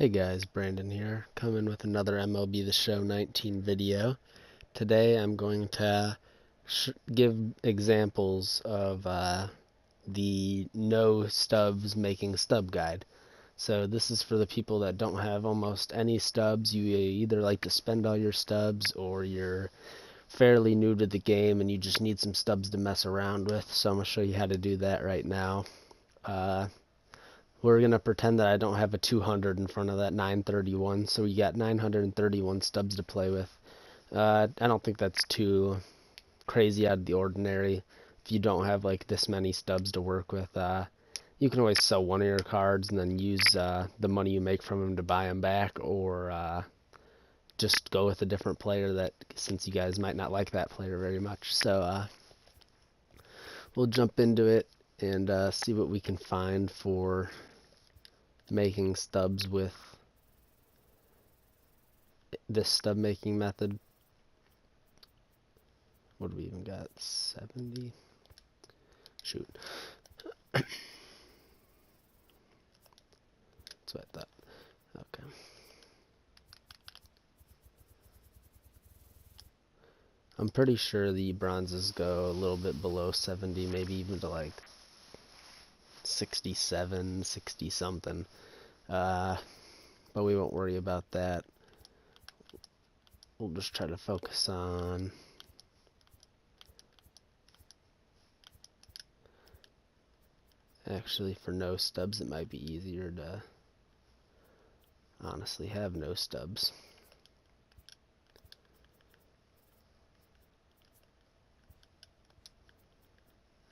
Hey guys, Brandon here, coming with another MLB the Show 19 video. Today I'm going to give examples of the no stubs making stub guide. So this is for the people that don't have almost any stubs. You either like to spend all your stubs or you're fairly new to the game and you just need some stubs to mess around with. So I'm going to show you how to do that right now. We're going to pretend that I don't have a 200 in front of that 931, so we got 931 stubs to play with. I don't think that's too crazy out of the ordinary. If you don't have like this many stubs to work with, you can always sell one of your cards and then use the money you make from them to buy them back, or just go with a different player that, since you guys might not like that player very much. So we'll jump into it and see what we can find for making stubs with this stub making method. What do we even got? 70? Shoot. That's what I thought. Okay. I'm pretty sure the bronzes go a little bit below 70, maybe even to like 67, 60 something. But we won't worry about that. We'll just try to focus on actually, for no stubs it might be easier to honestly have no stubs.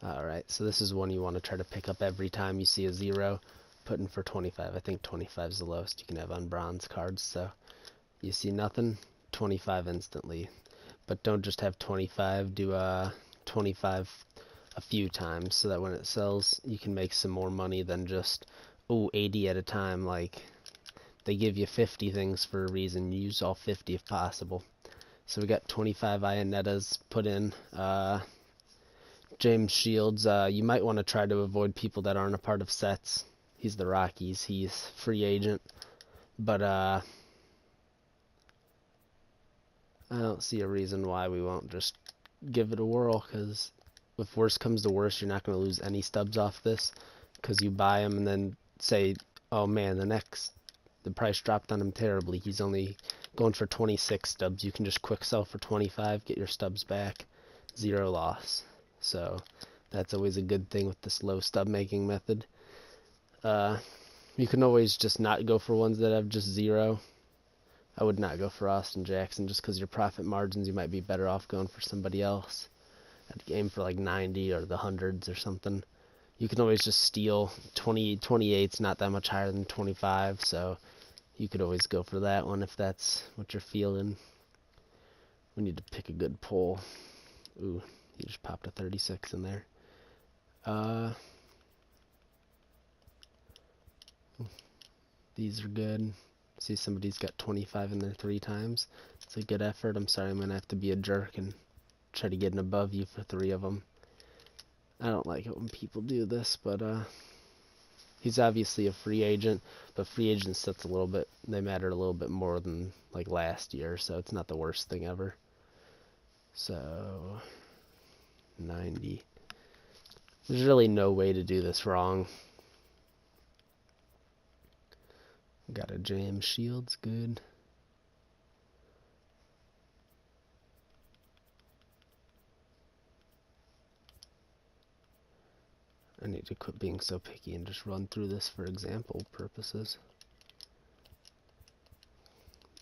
Alright, so this is one you want to try to pick up every time you see a 0. Put in for 25. I think 25 is the lowest you can have on bronze cards. So you see nothing, 25 instantly. But don't just have 25, do 25 a few times so that when it sells you can make some more money than just 80 at a time. Like, they give you 50 things for a reason. You use all 50 if possible. So we got 25 Ionetas put in. James Shields, you might want to try to avoid people that aren't a part of sets. He's the Rockies. He's free agent. But I don't see a reason why we won't just give it a whirl, because if worse comes to worse, you're not going to lose any stubs off this, because you buy him and then say, oh man, the price dropped on him terribly. He's only going for 26 stubs. You can just quick sell for 25, get your stubs back, 0 loss. So that's always a good thing with this low stub making method. You can always just not go for ones that have just 0. I would not go for Austin Jackson just because your profit margins, you might be better off going for somebody else. I'd aim for like 90 or the hundreds or something. You can always just steal 28's not that much higher than 25, so you could always go for that one if that's what you're feeling. We need to pick a good pull. Ooh. You just popped a 36 in there. These are good. See, somebody's got 25 in there 3 times. It's a good effort. I'm sorry, I'm going to have to be a jerk and try to get an above you for 3 of them. I don't like it when people do this, but he's obviously a free agent, but free agent sets they matter a little bit more than like last year, so it's not the worst thing ever. So 90. There's really no way to do this wrong. Got a James Shields, good. I need to quit being so picky and just run through this for example purposes.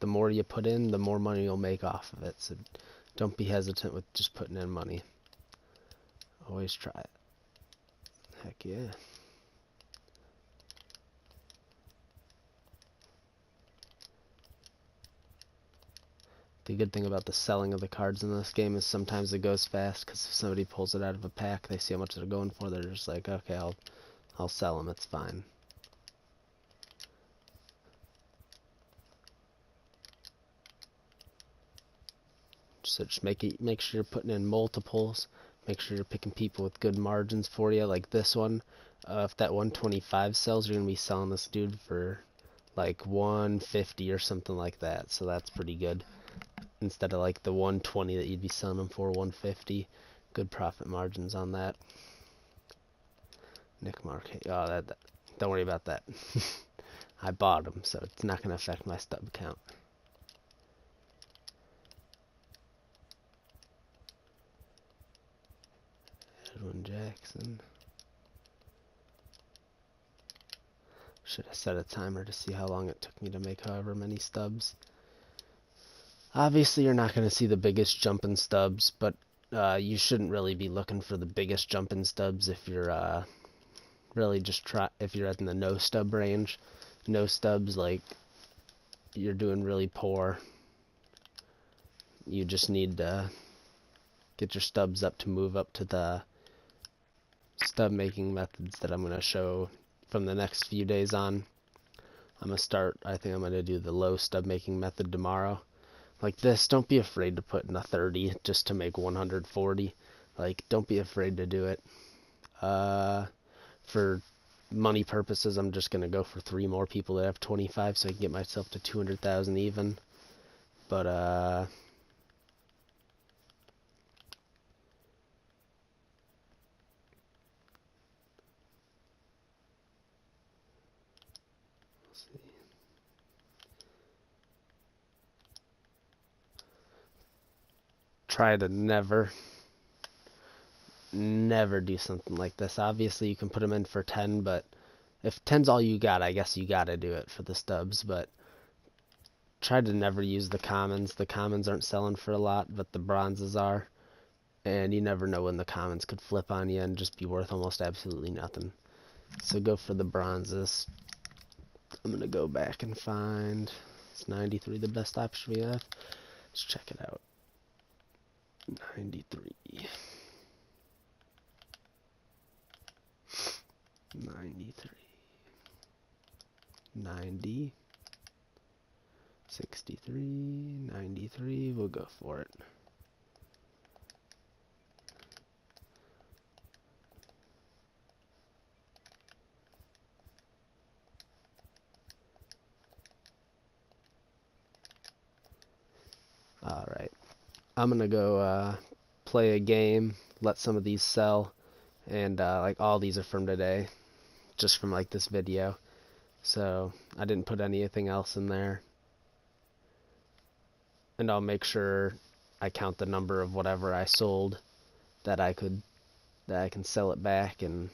The more you put in, the more money you'll make off of it, so don't be hesitant with just putting in money. Always try it. Heck yeah. The good thing about the selling of the cards in this game is sometimes it goes fast, because if somebody pulls it out of a pack, they see how much they're going for, they're just like, okay, I'll sell them, it's fine. So just make sure you're putting in multiples. Make sure you're picking people with good margins for you, like this one. If that 125 sells, you're going to be selling this dude for like 150 or something like that. So that's pretty good. Instead of like the 120 that you'd be selling them for, 150. Good profit margins on that. Nick Mark, oh, that don't worry about that. I bought them, so it's not going to affect my stub count. Edwin Jackson. Should have set a timer to see how long it took me to make however many stubs. Obviously, you're not going to see the biggest jump in stubs, but you shouldn't really be looking for the biggest jump in stubs if you're really just if you're in the no stub range. No stubs, like, you're doing really poor. You just need to get your stubs up to move up to the stub making methods that I'm going to show from the next few days on. I'm going to start, I think I'm going to do the low stub making method tomorrow. Like this, don't be afraid to put in a 30 just to make 140. Like, don't be afraid to do it. For money purposes, I'm just going to go for 3 more people that have 25 so I can get myself to 200,000 even. But, let's see. Try to never do something like this. Obviously, you can put them in for 10, but if 10's all you got, I guess you gotta do it for the stubs, but try to never use the commons. The commons aren't selling for a lot, but the bronzes are, and you never know when the commons could flip on you and just be worth almost absolutely nothing. So go for the bronzes. I'm gonna go back and find, is 93 the best option we have? Let's check it out. 93. 93. 90. 63. 93. We'll go for it. Alright. I'm gonna go play a game, let some of these sell, and like all these are from today, just from like this video, so I didn't put anything else in there, and I'll make sure I count the number of whatever I sold that I can sell it back, and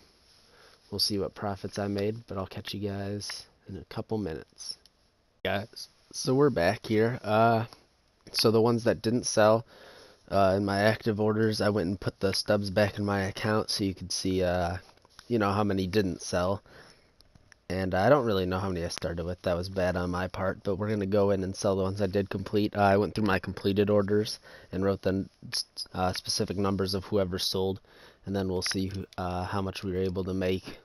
we'll see what profits I made. But I'll catch you guys in a couple minutes. Guys, so we're back here. So the ones that didn't sell, in my active orders, I went and put the stubs back in my account so you could see, you know, how many didn't sell. And I don't really know how many I started with. That was bad on my part, but we're going to go in and sell the ones I did complete. I went through my completed orders and wrote the specific numbers of whoever sold, and then we'll see how much we were able to make.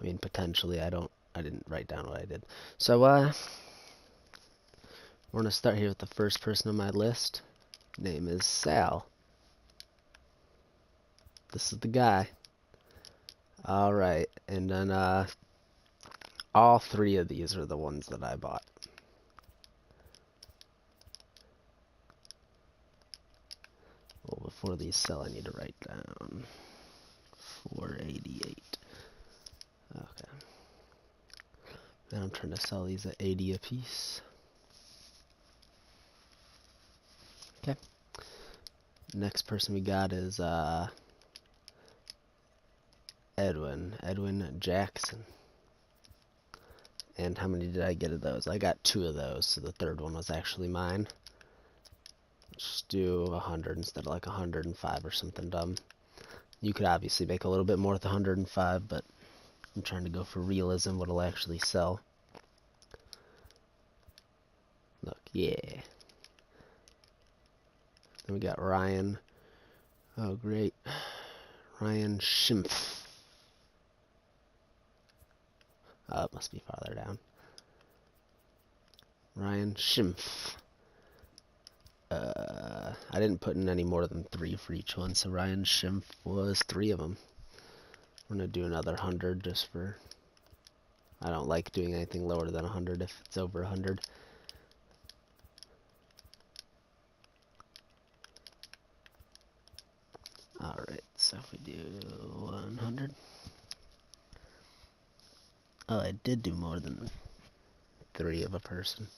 I mean, potentially, I didn't write down what I did. So, we're going to start here with the first person on my list. Name is Sal. This is the guy. Alright, and then all 3 of these are the ones that I bought. Well, before these sell, I need to write down 488. Okay. Then I'm trying to sell these at 80 a piece. Okay. Next person we got is Edwin Jackson. And how many did I get of those? I got 2 of those, so the third one was actually mine. Let's do 100 instead of like 105 or something dumb. You could obviously make a little bit more with 105, but I'm trying to go for realism, what'll actually sell. Look, yeah. Then we got Ryan. Oh, great. Ryan Schimpf. Oh, it must be farther down. Ryan Schimpf. I didn't put in any more than 3 for each one, so Ryan Schimpf was 3 of them. I'm gonna do another 100 just for I don't like doing anything lower than 100 if it's over 100. Alright, so if we do 100. Oh, I did do more than 3 of a person.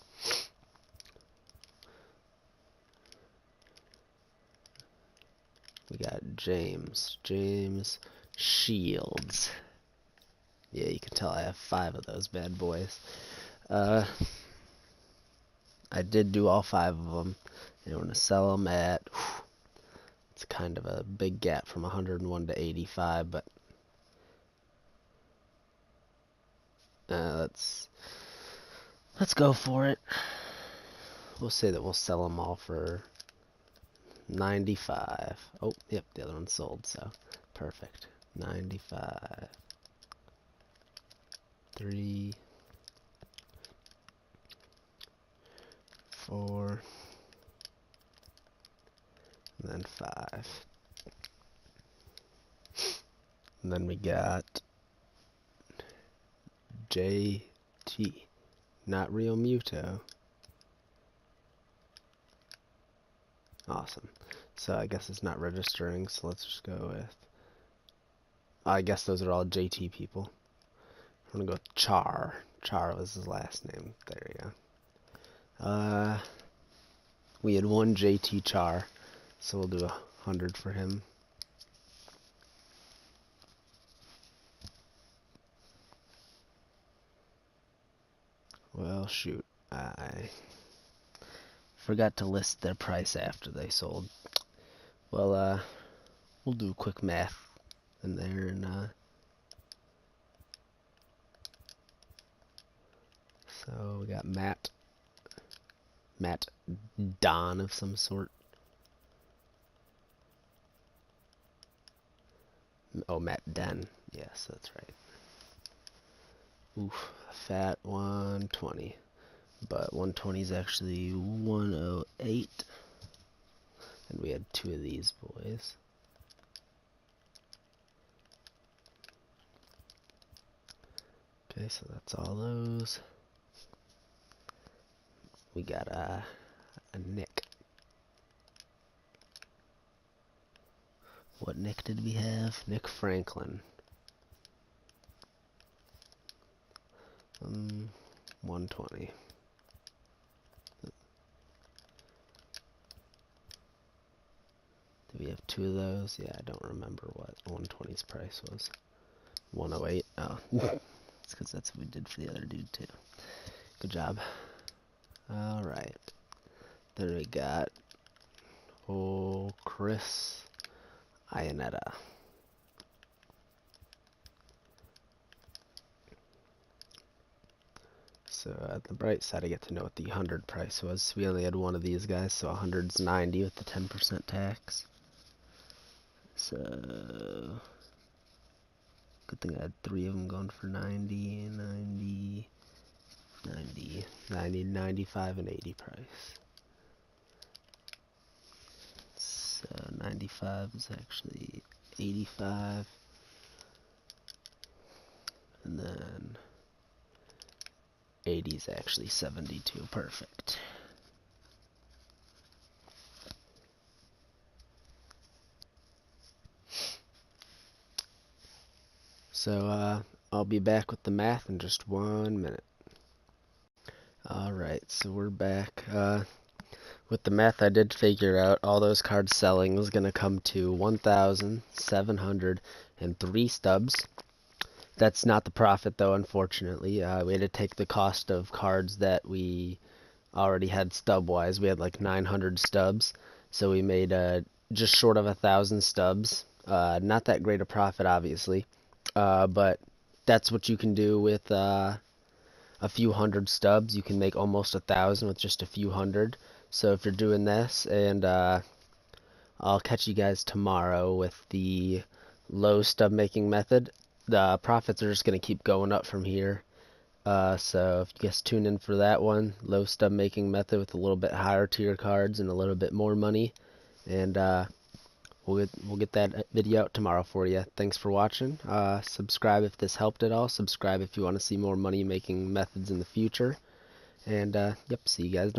We got James Shields. Yeah, you can tell I have 5 of those bad boys. I did do all 5 of them. And we're going to sell them at... It's kind of a big gap from 101 to 85, but... Let's go for it. We'll say that we'll sell them all for 95. Oh, yep, the other one sold, so perfect. 95. 3, 4, and then 5. And then we got JT, not Real Muto. Awesome. So I guess it's not registering, so let's just go with... I guess those are all JT people. I'm gonna go with Char. Char was his last name. There you go. We had 1 JT Char, so we'll do 100 for him. Well, shoot. I forgot to list their price after they sold. Well, we'll do quick math in there, and so we got Matt Don of some sort. Oh, Matt Den. Yes, that's right. Oof, fat 120. But 120 is actually 108. And we had 2 of these boys. Okay, so that's all those. We got a Nick. What Nick did we have? Nick Franklin. 120. Did we have 2 of those? Yeah, I don't remember what 120's price was. 108. Oh, it's because that's what we did for the other dude too. Good job. All right. Then we got Chris Ionetta. So at the bright side, I get to know what the 100 price was. We only had 1 of these guys, so 100's 90 with the 10% tax. So good thing I had 3 of them going for 90, 90, 90, 90, 95, and 80 price. So 95 is actually 85, and then 80 is actually 72. Perfect. So I'll be back with the math in just 1 minute. Alright, so we're back. With the math, I did figure out all those cards selling was going to come to 1,703 stubs. That's not the profit, though, unfortunately. We had to take the cost of cards that we already had stub-wise. We had like 900 stubs, so we made just short of 1,000 stubs. Not that great a profit, obviously, but that's what you can do with a few hundred stubs. You can make almost 1,000 with just a few hundred. So if you're doing this, and I'll catch you guys tomorrow with the low stub making method. The profits are just going to keep going up from here. So if you guys tune in for that one, low stub making method with a little bit higher tier cards and a little bit more money. And we'll we'll get that video out tomorrow for you. Thanks for watching. Subscribe if this helped at all. Subscribe if you want to see more money making methods in the future. And yep, see you guys tomorrow.